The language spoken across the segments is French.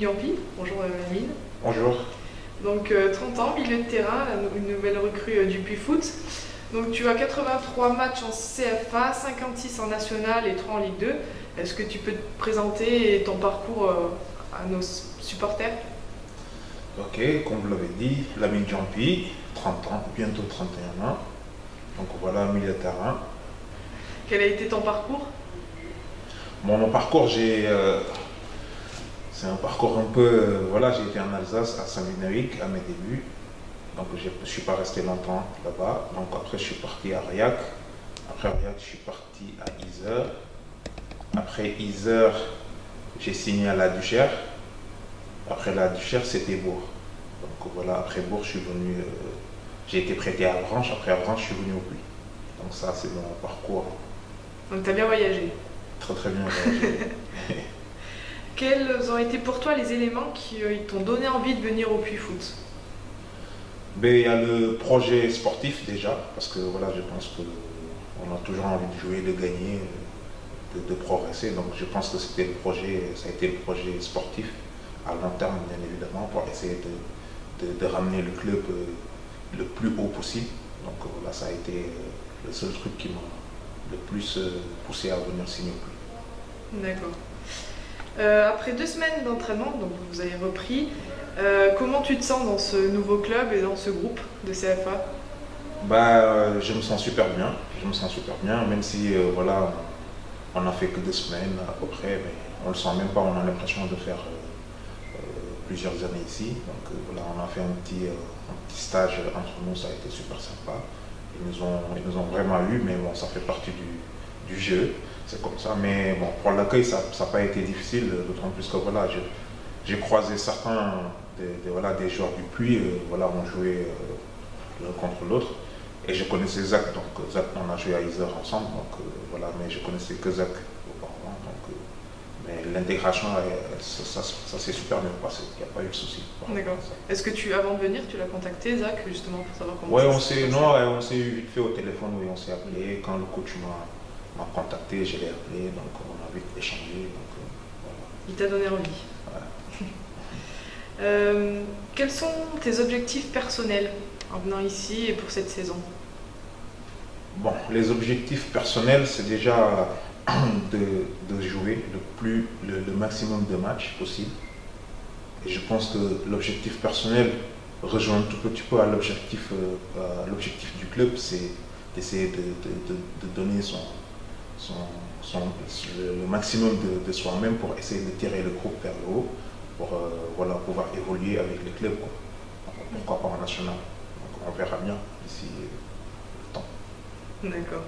Diampi. Bonjour Amine. Bonjour. Donc 30 ans, milieu de terrain, une nouvelle recrue du Puy Foot. Donc tu as 83 matchs en CFA, 56 en National et 3 en Ligue 2. Est-ce que tu peux te présenter ton parcours à nos supporters? Ok, comme vous l'avez dit, Lamine Diampi, 30 ans, bientôt 31 ans. Donc voilà, milieu de terrain. Quel a été ton parcours? Bon, mon parcours, c'est un parcours un peu... voilà, j'ai été en Alsace, à Saint-Lunavic, à mes débuts. Donc je ne suis pas resté longtemps là-bas. Donc après, je suis parti à Aurillac. Après Aurillac, je suis parti à Yzeure. Après Yzeure, j'ai signé à La Duchère. Après La Duchère, c'était Bourg. Donc voilà, après Bourg, je suis venu... j'ai été prêté à Avranches. Après Avranches, je suis venu au Puy. Donc ça, c'est mon parcours. Donc tu as bien voyagé? Très très bien voyagé. Quels ont été pour toi les éléments qui t'ont donné envie de venir au Puy Foot? Mais il y a le projet sportif déjà, parce que voilà, je pense qu'on a toujours envie de jouer, de gagner, de progresser. Donc je pense que c'était le projet, ça a été le projet sportif à long terme, bien évidemment, pour essayer de ramener le club le plus haut possible. Donc voilà, ça a été le seul truc qui m'a le plus poussé à venir signer au Puy. D'accord. Après 2 semaines d'entraînement, donc vous avez repris, comment tu te sens dans ce nouveau club et dans ce groupe de CFA? Je me sens super bien, même si voilà, on n'a fait que 2 semaines à peu près, mais on ne le sent même pas, on a l'impression de faire plusieurs années ici. Donc voilà, on a fait un petit stage entre nous, ça a été super sympa. Ils nous ont vraiment eu, mais bon, ça fait partie du jeu, c'est comme ça. Mais bon, pour l'accueil, ça n'a pas été difficile, d'autant plus que voilà, j'ai croisé certains des joueurs du Puy, voilà, on jouait l'un contre l'autre. Et je connaissais Zach, donc Zach, on a joué à Yzeure ensemble, donc voilà, mais je connaissais que Zach auparavant. Donc, mais l'intégration, ça s'est super bien passé, il n'y a pas eu de souci. D'accord. Est-ce que avant de venir, tu l'as contacté, Zach, justement, pour savoir comment ouais, ça s'est passé? on s'est eu vite fait au téléphone, oui, on s'est appelé. Quand le coach m'a contacté, je l'ai appelé, donc on a vite échangé. Donc, voilà. Il t'a donné envie. Ouais. Quels sont tes objectifs personnels en venant ici et pour cette saison? Bon, les objectifs personnels, c'est déjà de jouer le maximum de matchs possible. Et je pense que l'objectif personnel rejoint un tout petit peu à l'objectif du club, c'est d'essayer de donner le maximum de soi-même pour essayer de tirer le groupe vers le haut, pour voilà, pouvoir évoluer avec le club, quoi. Pourquoi pas en national. Donc on verra bien d'ici le temps. D'accord.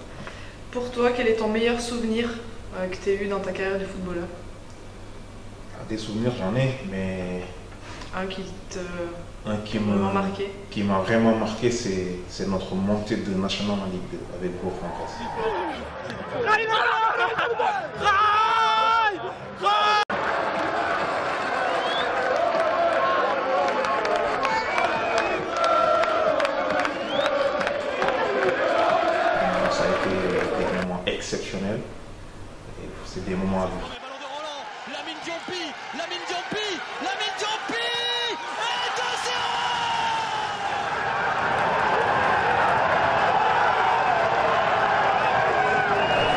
Pour toi, quel est ton meilleur souvenir que tu as eu dans ta carrière de footballeur? Des souvenirs, j'en ai, mais Un qui m'a marqué? Qui m'a vraiment marqué, c'est notre montée de national en Ligue 2 avec Bourg-en-Bresse. Ça a été des moments exceptionnels et c'est des moments à vivre. Lamine Diampi, Lamine Diampi, Lamine Diampi, et 2-0.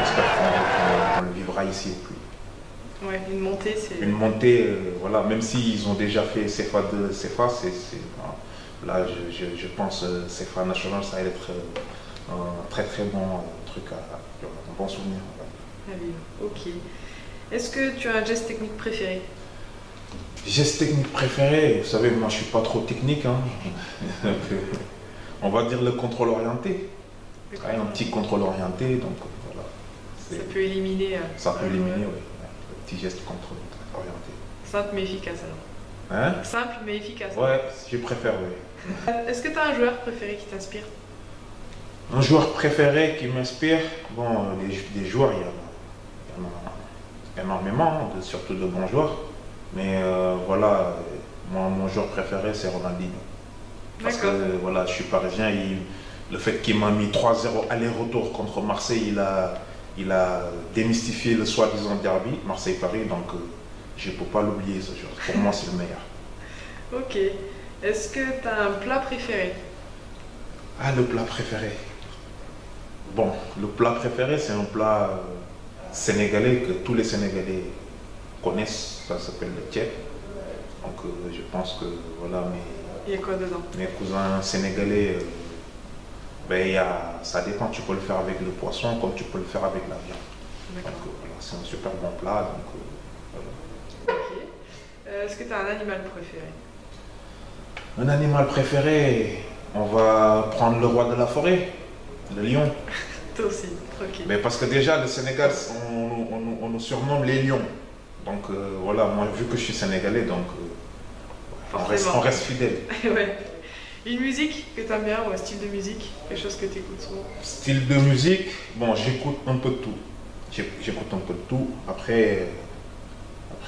J'espère qu'on le vivra ici au Puy. Ouais, une montée, c'est... Une montée, voilà, même s'ils ont déjà fait CFA 2, CFA, là je pense CFA National, ça va être un très très bon truc, un bon souvenir. À vivre. Ok. Est-ce que tu as un geste technique préféré? Geste technique préféré, vous savez, moi je suis pas trop technique, hein. On va dire le contrôle orienté. Ouais, un petit contrôle orienté, donc voilà. Ça peut éliminer... Ça peut éliminer, oui. Le petit geste contrôle orienté. Simple mais efficace alors. Hein? Simple mais efficace. Ouais, je préfère, oui. Est-ce que tu as un joueur préféré qui t'inspire? Un joueur préféré qui m'inspire, bon, des joueurs, il y en a énormément, surtout de bons joueurs. Mais voilà, moi, mon joueur préféré, c'est Ronaldinho. Parce que voilà, je suis parisien, le fait qu'il m'a mis 3-0 aller-retour contre Marseille, il a démystifié le soi-disant derby, Marseille-Paris. Donc je ne peux pas l'oublier ce jour. Pour moi, c'est le meilleur. Ok. Est-ce que tu as un plat préféré? Ah, le plat préféré. Bon, le plat préféré, c'est un plat sénégalais que tous les Sénégalais connaissent. Ça s'appelle le tiep. Donc, je pense que voilà, il y a quoi dedans? Mes cousins sénégalais, ça dépend. Tu peux le faire avec le poisson comme tu peux le faire avec la viande. Donc, voilà, c'est un super bon plat. Donc, voilà. Ok. Est-ce que tu as un animal préféré? Un animal préféré, on va prendre le roi de la forêt, le lion. Toi aussi, ok. Mais parce que déjà, le Sénégal, on nous surnomme les lions. Donc voilà, moi, vu que je suis sénégalais, donc on reste fidèle. Ouais. Une musique que tu aimes bien ou un style de musique? Quelque chose que tu écoutes souvent? Style de musique, bon, j'écoute un peu de tout. J'écoute un peu de tout. Après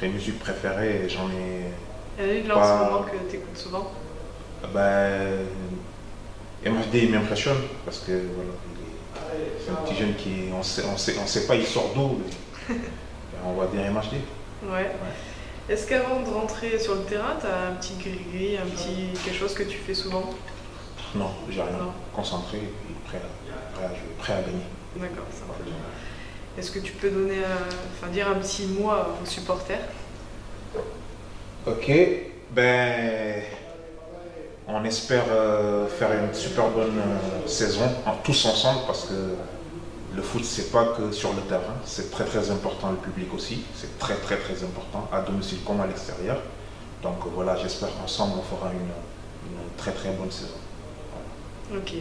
musique préférée, j'en ai... Il y en a une là en ce moment que tu écoutes souvent? MHD, il m'impressionne parce que voilà, c'est un petit jeune qui, on sait pas, il sort d'où, on va dire MHD. Ouais. Est-ce qu'avant de rentrer sur le terrain, tu as un petit gris-gris, quelque chose que tu fais souvent? Non, j'ai rien. Concentré et puis prêt à gagner. D'accord, ça va. Est-ce que tu peux dire un petit mot à vos supporters? Ok, on espère faire une super bonne saison, tous ensemble, parce que le foot, c'est pas que sur le terrain, c'est très très important, le public aussi, c'est très très très important, à domicile comme à l'extérieur. Donc voilà, j'espère qu'ensemble, on fera une très très bonne saison. Voilà. Ok,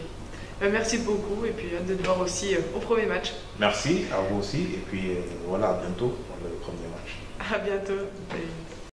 merci beaucoup, et puis hâte de te voir aussi au premier match. Merci, à vous aussi, et puis voilà, à bientôt pour le premier match. À bientôt.